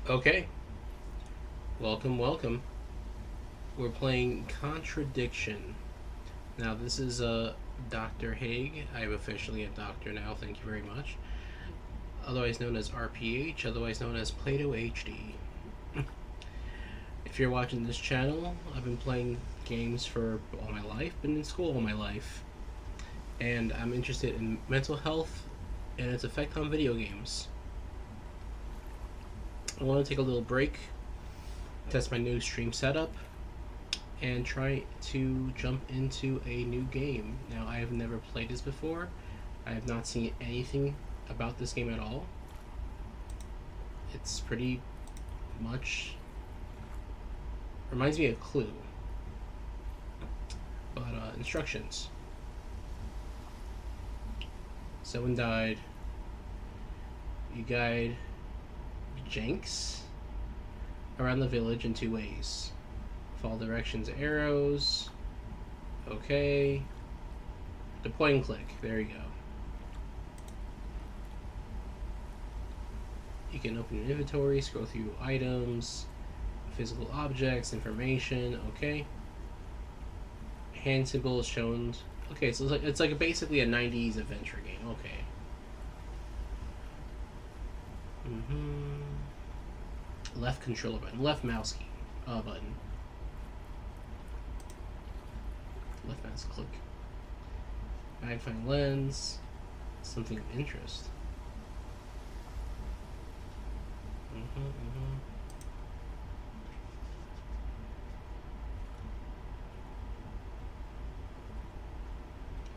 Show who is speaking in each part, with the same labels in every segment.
Speaker 1: Okay, welcome, welcome. We're playing Contradiction. Now, this is Dr. Haig. I'm officially a doctor now, thank you very much. Otherwise known as RPH, otherwise known as PlatoHD. If you're watching this channel, I've been playing games for all my life, been in school all my life, and I'm interested in mental health and its effect on video games. I want to take a little break, test my new stream setup, and try to jump into a new game. Now, I have never played this before. I have not seen anything about this game at all. It's pretty much reminds me of Clue, but instructions. Someone died. You guide Jenks around the village in two ways. Follow directions, arrows. Okay. Deploy and click. There you go. You can open your inventory, scroll through items, physical objects, information. Okay. Hand symbol is shown. Okay, so it's like basically a 90s adventure game. Okay. Left controller button, left mouse key button, left mouse click. Magnifying lens, something of interest.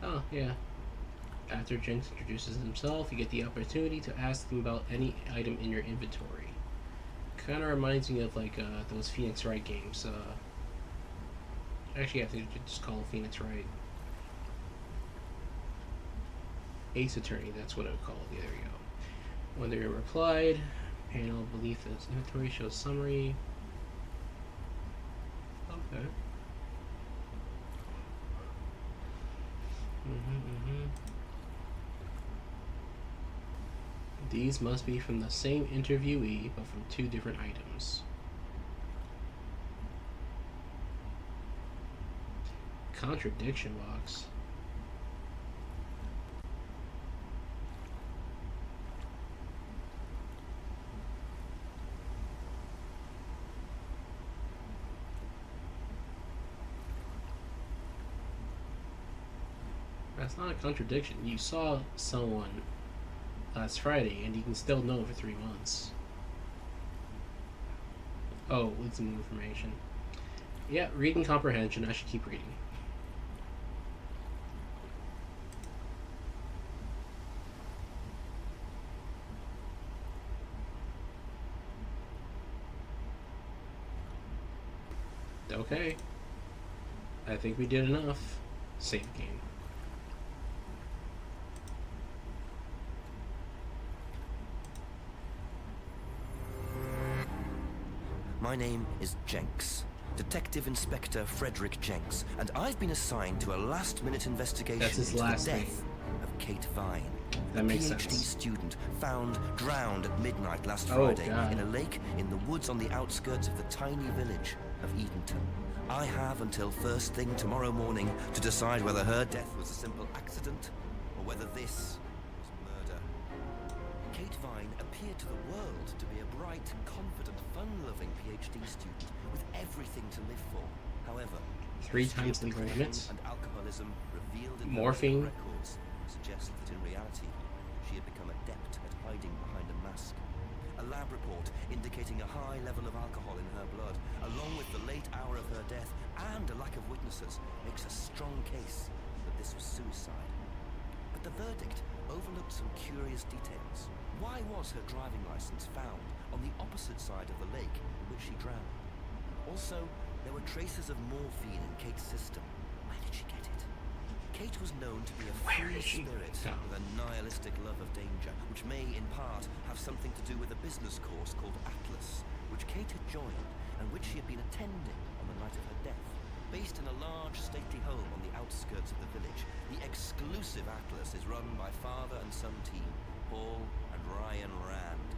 Speaker 1: Oh, yeah. After Jenks introduces himself, you get the opportunity to ask him about any item in your inventory. Kind of reminds me of like those Phoenix Wright games. Actually, I think you just call it Phoenix Wright. Ace Attorney, that's what I would call it. Yeah, there we go. When they're replied, panel beneath this inventory shows summary. Okay. These must be from the same interviewee, but from two different items. Contradiction box. That's not a contradiction. You saw someone last Friday, and you can still know for 3 months. Oh, with some information. Yeah, reading comprehension. I should keep reading. Okay. I think we did enough. Save game.
Speaker 2: My name is Jenks, Detective Inspector Frederick Jenks, and I've been assigned to a last-minute investigation into the death of Kate Vine,
Speaker 1: that makes
Speaker 2: PhD
Speaker 1: sense.
Speaker 2: student found drowned at midnight last Friday in a lake in the woods on the outskirts of the tiny village of Edenton. I have until first thing tomorrow morning to decide whether her death was a simple accident or whether this was murder. Kate Vine appeared to the world to be a bright, confident, fun-loving PhD student with everything to live for. However,
Speaker 1: 3 times legal limits.
Speaker 2: And alcoholism revealed in
Speaker 1: Morphine.
Speaker 2: her records suggest that in reality she had become adept at hiding behind a mask. A lab report indicating a high level of alcohol in her blood, along with the late hour of her death and a lack of witnesses, makes a strong case that this was suicide. But the verdict overlooked some curious details. Why was her driving license found on the opposite side of the lake in which she drowned? Also, there were traces of morphine in Kate's system. Where did she get it? Kate was known to be a free spirit with a nihilistic love of danger, which may, in part, have something to do with a business course called Atlas, which Kate had joined and which she had been attending on the night of her death. Based in a large, stately home on the outskirts of the village, the exclusive Atlas is run by father and son team, Paul and Ryan Rand.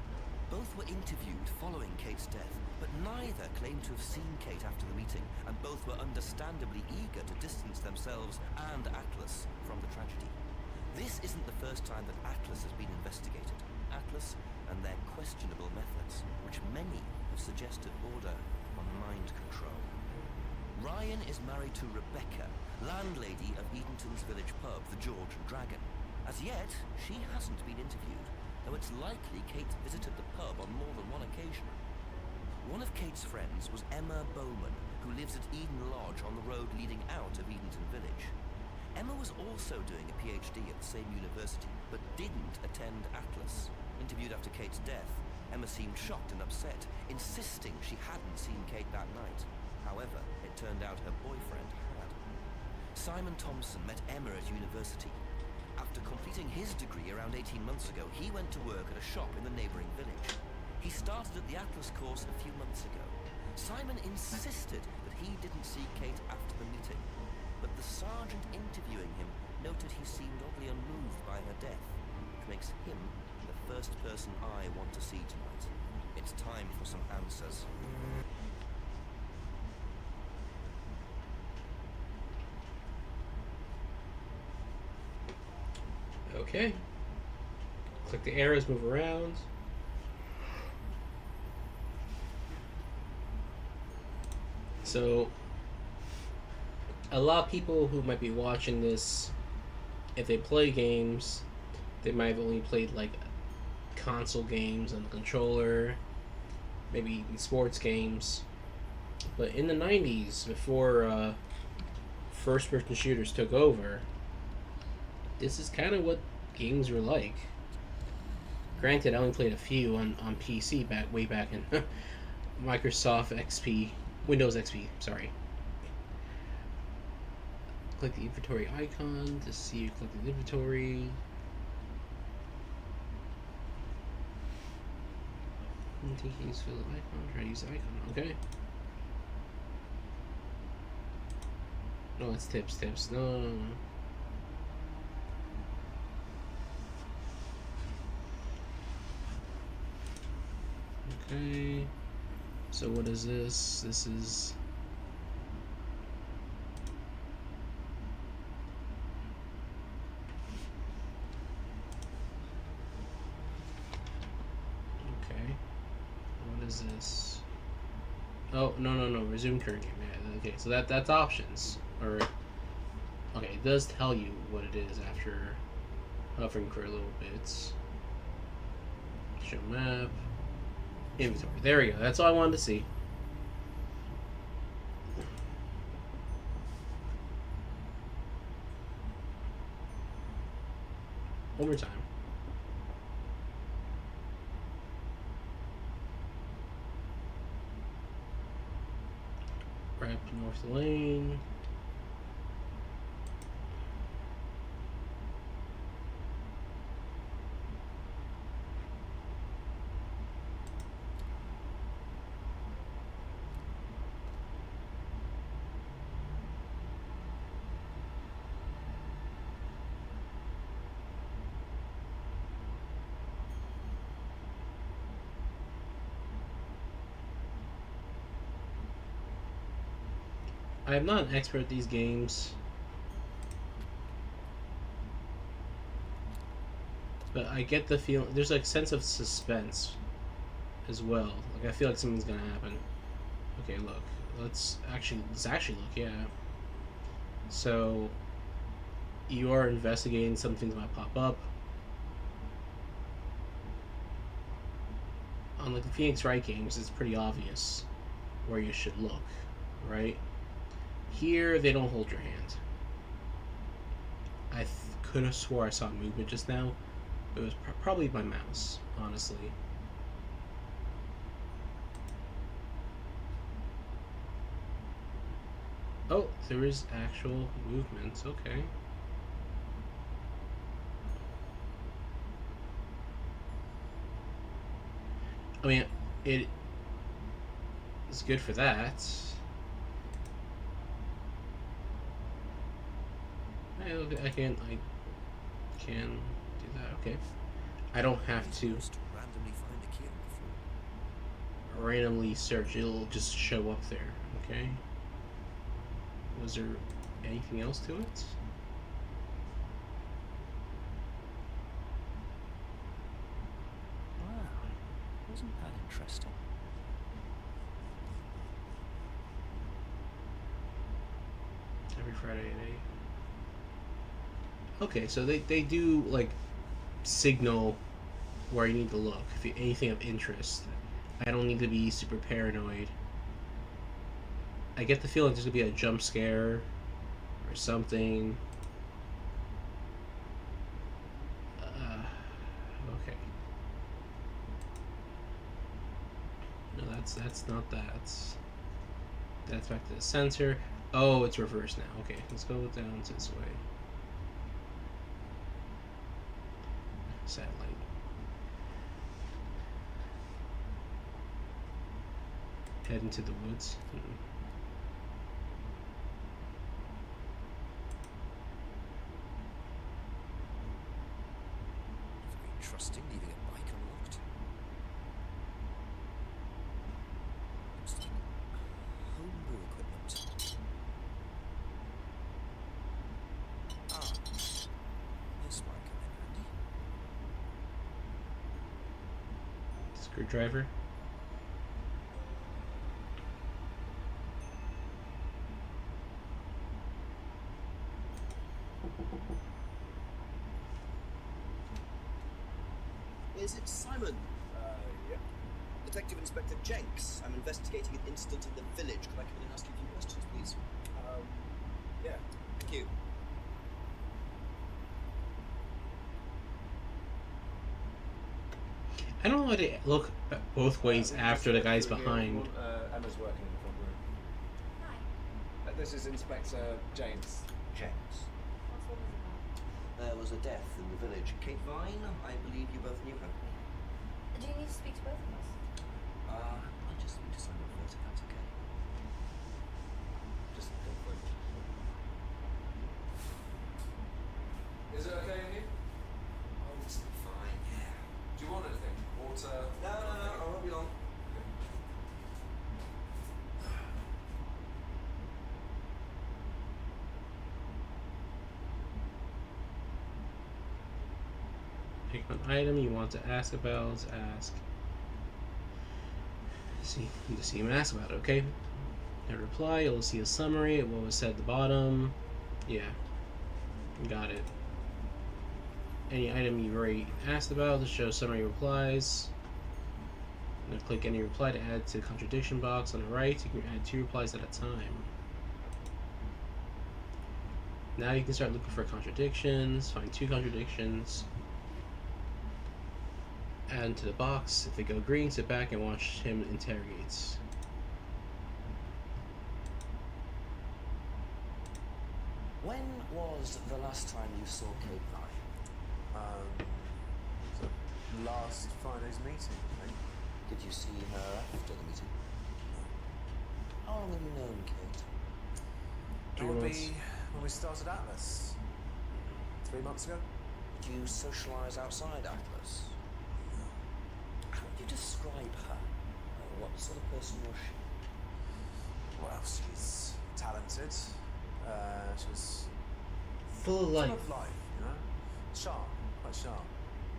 Speaker 2: Both Both were interviewed following Kate's death, but neither claimed to have seen Kate after the meeting, and both were understandably eager to distance themselves and Atlas from the tragedy. This isn't the first time that Atlas has been investigated. Atlas and their questionable methods, which many have suggested border on mind control. Ryan is married to Rebecca, landlady of Edenton's village pub, the George and Dragon. As yet, she hasn't been interviewed, though it's likely Kate visited the pub on more than one occasion. One of Kate's friends was Emma Bowman, who lives at Eden Lodge on the road leading out of Edenton Village. Emma was also doing a PhD at the same university, but didn't attend Atlas. Interviewed after Kate's death, Emma seemed shocked and upset, insisting she hadn't seen Kate that night. However, it turned out her boyfriend had. Simon Thompson met Emma at university. After completing his degree around 18 months ago, he went to work at a shop in the neighbouring village. He started at the Atlas course a few months ago. Simon insisted that he didn't see Kate after the meeting, but the sergeant interviewing him noted he seemed oddly unmoved by her death, which makes him the first person I want to see tonight. It's time for some answers.
Speaker 1: Okay. Click the arrows, move around. So, a lot of people who might be watching this, if they play games, they might have only played like console games on the controller, maybe even sports games. But in the 90s, before first-person shooters took over, this is kind of what games were like. Granted, I only played a few on PC way back in Microsoft XP, Windows XP, sorry. Click the inventory icon to see you click the inventory. Take keys for the icon, try to use the icon, okay. No, it's tips, no. Okay, so what is this? This is okay. What is this? Oh, no, resume current game. Yeah, okay, so that's options. Or okay, it does tell you what it is after hovering for a little bit. Show map. Inventory. There we go. That's all I wanted to see. One more time. Right up to North Lane. I am not an expert at these games, but I get the feeling there's like a sense of suspense as well. Like I feel like something's gonna happen. Okay, look. Let's actually look. Yeah. So you are investigating. Some things might pop up. On like the Phoenix Wright games, it's pretty obvious where you should look, right? Here, they don't hold your hand. I could have swore I saw movement just now. It was probably my mouse, honestly. Oh, there is actual movement. Okay. I mean, it is good for that. I can do that. Okay. I don't have to.
Speaker 2: Randomly find a key on the floor.
Speaker 1: randomly search, it'll just show up there. Okay. Was there anything else to it?
Speaker 2: Wow, wasn't that interesting?
Speaker 1: Every Friday at 8. Okay, so they do like signal where you need to look if you, anything of interest. I don't need to be super paranoid. I get the feeling there's gonna be a jump scare or something. Okay. No, that's not that. That's back to the sensor. Oh, it's reversed now. Okay, let's go down this way. Satellite. Head into the woods.
Speaker 2: Very trusting, leaving a bike unlocked. Looks like homebrew equipment. Ah, this might come in handy.
Speaker 1: Screwdriver.
Speaker 3: Is it Simon?
Speaker 4: Yeah.
Speaker 3: Detective Inspector Jenks. I'm investigating an incident in the village. Could I come in and ask you a few questions, please?
Speaker 4: Yeah.
Speaker 3: Thank you.
Speaker 1: I don't know how to look both ways after the guy's behind.
Speaker 4: Emma's working in the front room.
Speaker 5: Hi.
Speaker 4: This is Inspector James.
Speaker 3: Jenks.
Speaker 5: What's all this about?
Speaker 3: There was a death in the village. Kate Vine, I believe you both knew her.
Speaker 5: Do you need to speak to both of us?
Speaker 3: I just need to sign up first, if that's okay. Just go for it.
Speaker 4: Is it okay in here?
Speaker 3: Oh, it's fine, yeah.
Speaker 4: Do you want anything? Water?
Speaker 3: No, I won't be long.
Speaker 1: Pick an item you want to ask about. Ask. See, you just see him ask about it. Okay. A reply. You'll see a summary of what was said at the bottom. Yeah. Got it. Any item you've already asked about. This shows summary replies. Now click any reply to add to the contradiction box on the right. You can add 2 replies at a time. Now you can start looking for contradictions. Find 2 contradictions. Add into the box. If they go green, sit back and watch him interrogate.
Speaker 3: When was the last time you saw Kate Vine?
Speaker 4: So last Friday's meeting, I think.
Speaker 3: Did you see her after the meeting? How long have you known Kate?
Speaker 1: 3
Speaker 4: It would
Speaker 1: months.
Speaker 4: be when we started Atlas. 3 months ago?
Speaker 3: Did you socialise outside Atlas? How would you describe her? What sort of person was she?
Speaker 4: Well, she's talented. She's
Speaker 1: Full of
Speaker 4: full
Speaker 1: life.
Speaker 4: of life, you know? Sharp, quite sharp.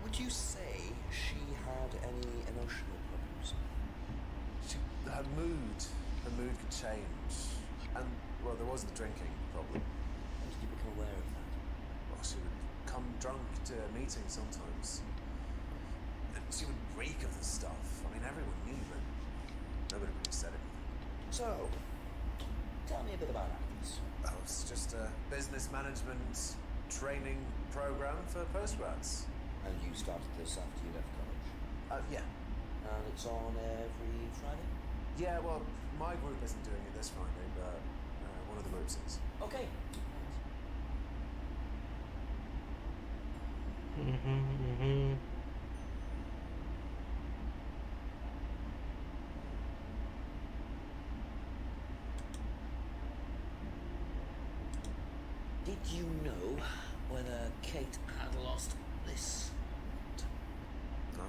Speaker 3: Would you say she had any emotional problems?
Speaker 4: Her mood could change. And, well, there was the drinking problem.
Speaker 3: How did you become aware of that?
Speaker 4: Well, she would come drunk to meetings sometimes. And she would reek of the stuff. I mean, everyone knew, but nobody really said anything.
Speaker 3: So, tell me a bit about Atlas.
Speaker 4: That was just a business management training program for postgrads.
Speaker 3: And you started this after you left college?
Speaker 4: Yeah.
Speaker 3: And it's on every Friday?
Speaker 4: Yeah, well, my group isn't doing it this Friday, but one of the groups is.
Speaker 3: Okay. Did you know whether Kate had lost this?
Speaker 4: Oh.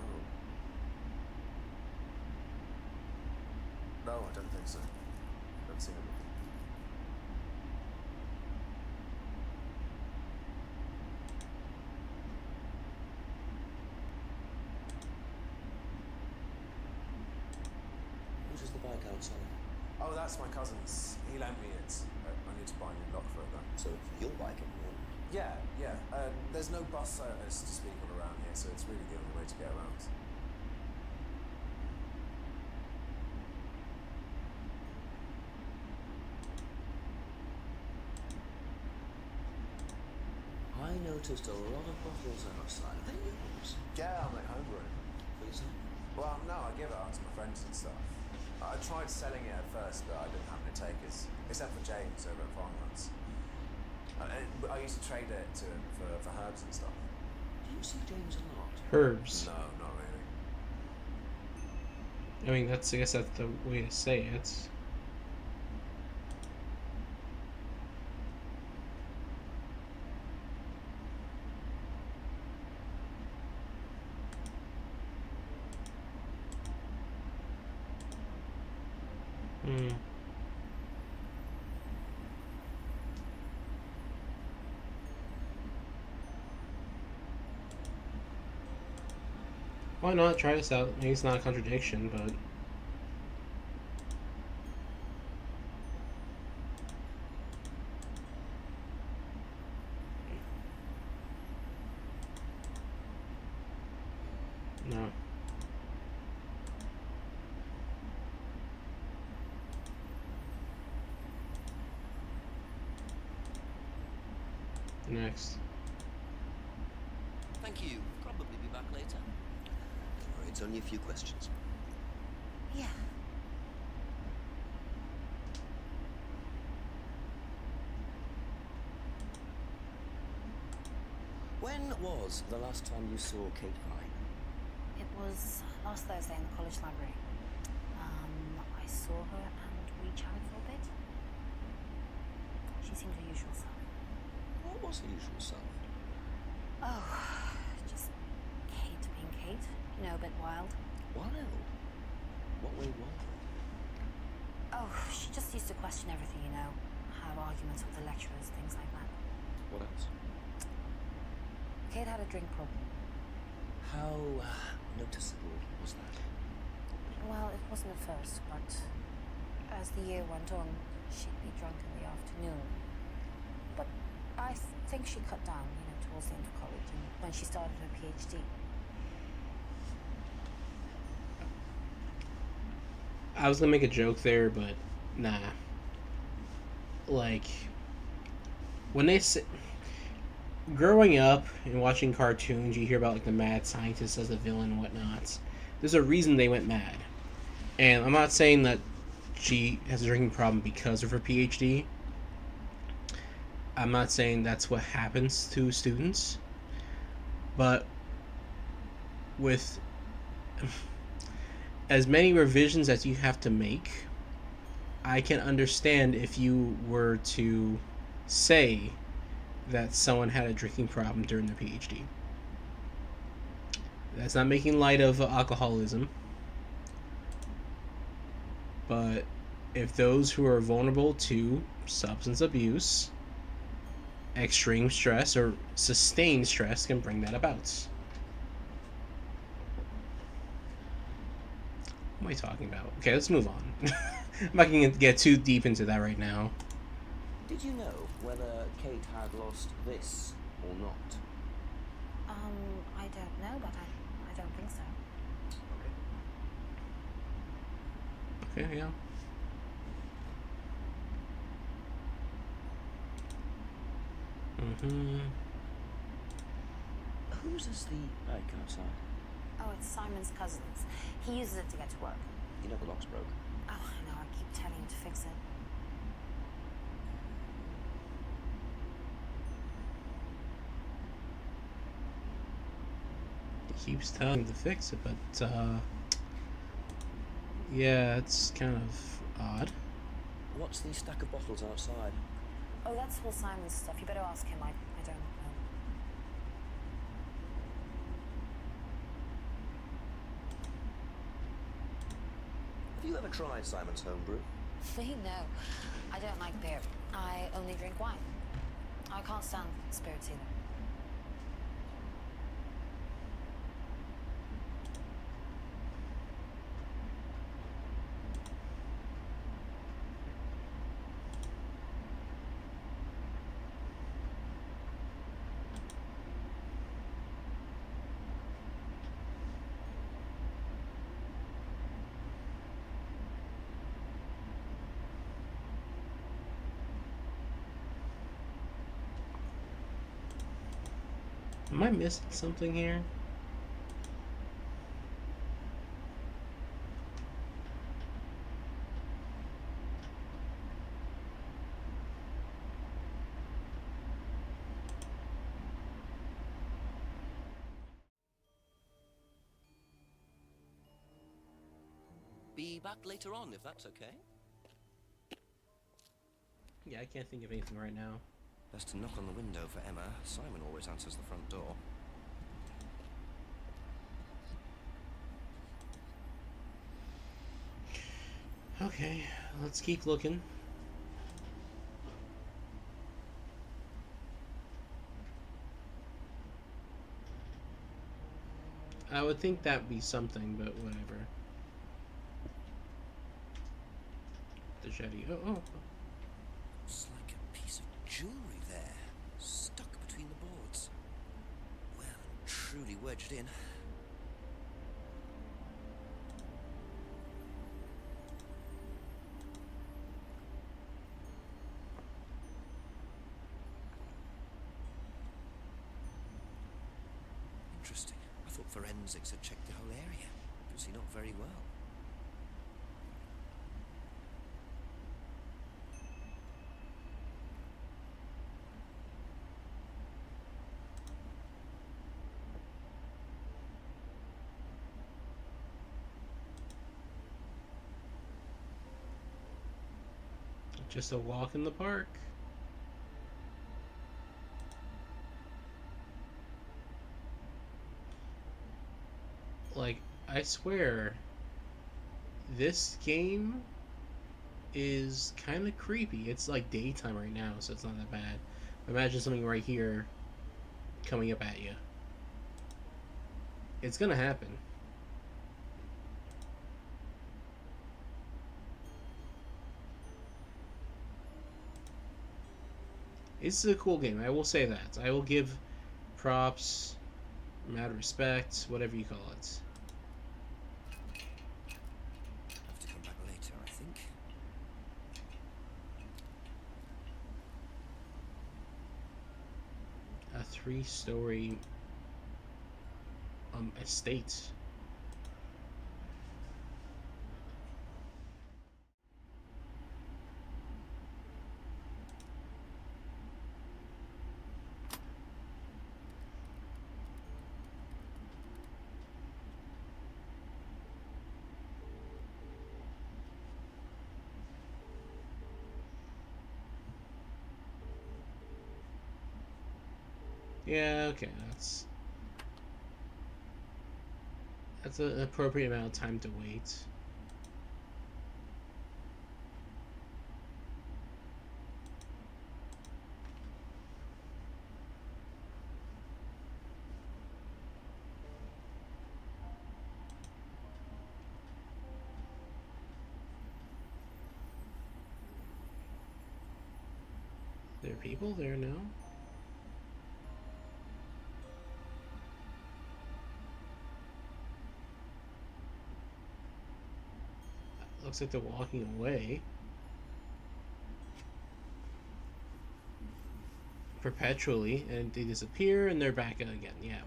Speaker 4: don't think so. I've seen it before.
Speaker 3: What is the bike outside?
Speaker 4: Oh, that's my cousin's. He lent me it. I need to buy a new lock for it though.
Speaker 3: So it's your bike everyone.
Speaker 4: Yeah, yeah. There's no bus service to speak of around here, so it's really the only way to get around.
Speaker 3: I noticed a lot of bottles outside. Are they yours?
Speaker 4: Yeah, I'm at home room.
Speaker 3: For yourself?
Speaker 4: Well, no, I give it out to my friends and stuff. I tried selling it at first, but I didn't have any takers, except for James over at Farmlands. I used to trade it to him for herbs and stuff.
Speaker 3: Do you see James a lot?
Speaker 1: Herbs.
Speaker 4: No, not really.
Speaker 1: I mean, I guess that's the way to say it. Hmm. Why not try this out? Maybe it's not a contradiction, but no. Next.
Speaker 2: Thank you. Probably be back later.
Speaker 3: Don't worry, it's only a few questions.
Speaker 5: Yeah.
Speaker 3: When was the last time you saw Kate Vine?
Speaker 5: It was last Thursday in the college library. I saw her and we chatted for a bit. She seemed her usual self.
Speaker 3: What was her usual self?
Speaker 5: Oh, just Kate being Kate. You know, a bit wild.
Speaker 3: Wild? What way wild?
Speaker 5: Oh, she just used to question everything, you know. Have arguments with the lecturers, things like that.
Speaker 3: What else?
Speaker 5: Kate had a drink problem.
Speaker 3: How noticeable was that?
Speaker 5: Well, it wasn't at first, but as the year went on, she'd be drunk in the afternoon. But I think she cut down, you know, towards the end of college and when she started her PhD.
Speaker 1: I was gonna make a joke there, but nah. Like, when they say, growing up and watching cartoons, you hear about like the mad scientist as the villain and whatnot. There's a reason they went mad, and I'm not saying that she has a drinking problem because of her PhD. I'm not saying that's what happens to students, but with as many revisions as you have to make, I can understand if you were to say that someone had a drinking problem during their PhD. That's not making light of alcoholism, but if those who are vulnerable to substance abuse, extreme stress, or sustained stress can bring that about. What am I talking about? Okay, let's move on. I'm not going to get too deep into that right now.
Speaker 3: Did you know whether Kate had lost this or not?
Speaker 5: I don't know, but I don't think so.
Speaker 1: Okay, yeah.
Speaker 3: Whose is the bike outside?
Speaker 5: Oh, it's Simon's cousin's. He uses it to get to work.
Speaker 3: You know the lock's broke.
Speaker 5: Oh, I know, I keep telling him to fix it.
Speaker 1: He keeps telling him to fix it, but, yeah, it's kind of odd.
Speaker 3: What's the stack of bottles outside?
Speaker 5: Oh, that's all Simon's stuff. You better ask him. I don't know.
Speaker 2: Have you ever tried Simon's homebrew?
Speaker 5: Me, no. I don't like beer. I only drink wine. I can't stand spirits either.
Speaker 1: Am I missing something here?
Speaker 2: Be back later on, if that's okay.
Speaker 1: Yeah, I can't think of anything right now.
Speaker 2: Best to knock on the window for Emma. Simon always answers the front door.
Speaker 1: Okay, let's keep looking. I would think that'd be something, but whatever. The jetty. Oh.
Speaker 2: Looks like a piece of jewellery there, stuck between the boards. Well and truly wedged in. Interesting. I thought forensics had checked the whole area. Obviously not very well.
Speaker 1: Just a walk in the park. Like, I swear, this game is kind of creepy. It's like daytime right now, so it's not that bad. Imagine something right here coming up at you. It's gonna happen. It's a cool game, I will say that. I will give props, mad respect, whatever you call it.
Speaker 2: Have to come back later, I think.
Speaker 1: A 3-story estate. Yeah, okay, that's an appropriate amount of time to wait. There are people there now. Looks like they're walking away. Perpetually, and they disappear and they're back again. Yeah.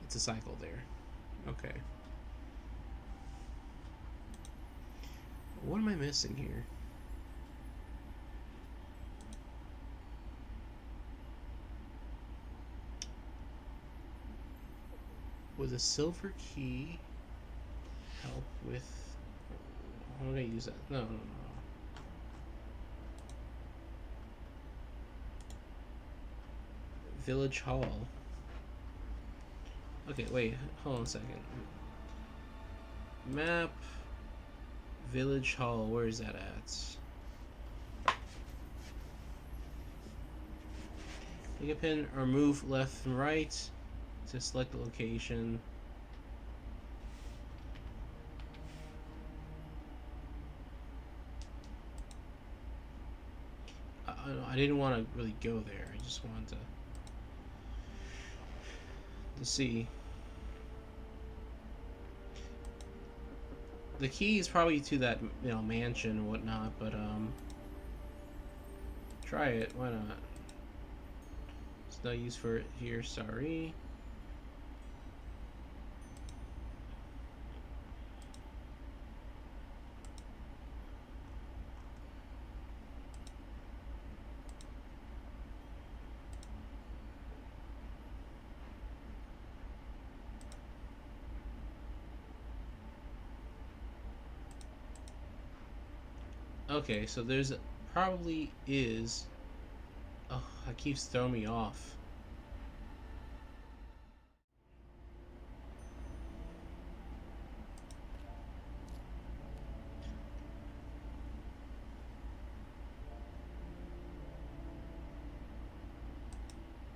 Speaker 1: It's a cycle there. Okay. What am I missing here? Would a silver key help with... How do I use that? No. Village Hall. Okay, wait. Hold on a second. Map. Village Hall, where is that at? Pick a pin or move left and right to select the location. I didn't want to really go there. I just wanted to see. The key is probably to that, mansion and whatnot, but try it. Why not? It's no use for it here. Sorry. Okay, so there's probably is. Oh, that keeps throwing me off.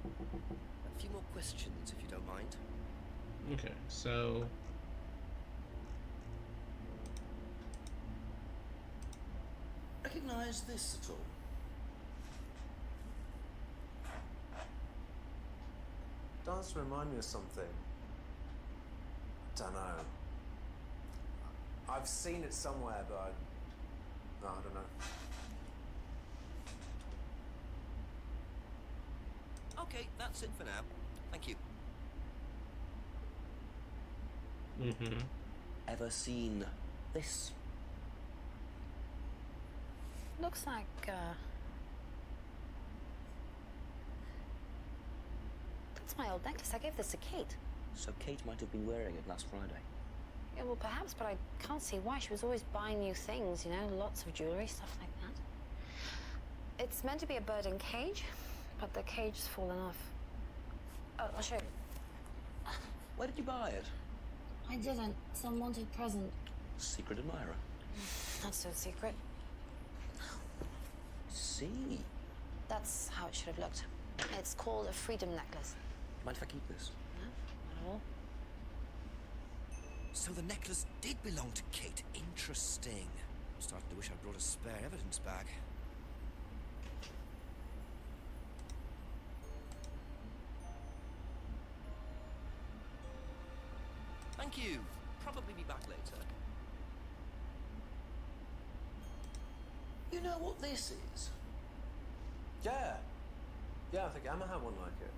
Speaker 2: A few more questions, if you don't mind.
Speaker 1: Okay, so
Speaker 2: Recognize this at all?
Speaker 4: Does remind me of something. Don't know. I've seen it somewhere, but I don't know.
Speaker 2: Okay, that's it for now. Thank you.
Speaker 1: mm-hmm.
Speaker 2: Ever seen this?
Speaker 5: Looks like, that's my old necklace. I gave this to Kate.
Speaker 2: So Kate might have been wearing it last Friday.
Speaker 5: Yeah, well, perhaps, but I can't see why. She was always buying new things, lots of jewelry, stuff like that. It's meant to be a bird in cage, but the cage's fallen off. Oh, I'll show you.
Speaker 2: Where did you buy it?
Speaker 5: I didn't. It's an unwanted present.
Speaker 2: Secret admirer.
Speaker 5: Not so secret.
Speaker 2: See.
Speaker 5: That's how it should have looked. It's called a freedom necklace.
Speaker 2: Mind if I keep this?
Speaker 5: No, not at all.
Speaker 2: So the necklace did belong to Kate. Interesting. I'm starting to wish I'd brought a spare evidence bag. Thank you. Probably be back later. You know what this is?
Speaker 4: Yeah. Yeah, I think Emma had one like it.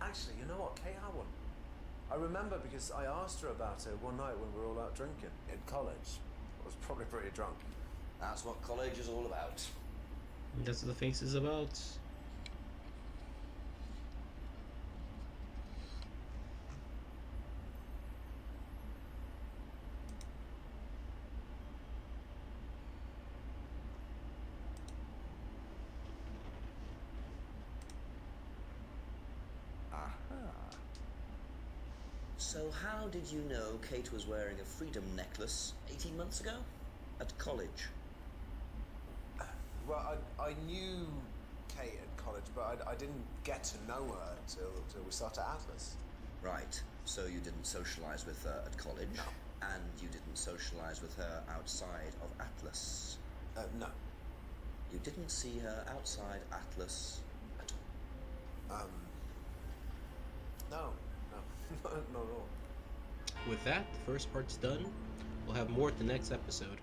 Speaker 4: Actually, you know what? Kate had one. I remember because I asked her about it one night when we were all out drinking in college. I was probably pretty drunk.
Speaker 2: That's what college is all about.
Speaker 1: That's what the face is about.
Speaker 2: So how did you know Kate was wearing a freedom necklace 18 months ago? At college?
Speaker 4: Well, I knew Kate at college, but I didn't get to know her till we started Atlas.
Speaker 2: Right. So you didn't socialize with her at college?
Speaker 4: No.
Speaker 2: And you didn't socialize with her outside of Atlas?
Speaker 4: No.
Speaker 2: You didn't see her outside Atlas at all?
Speaker 4: No. Not at all.
Speaker 1: With that, the first part's done. We'll have more at the next episode.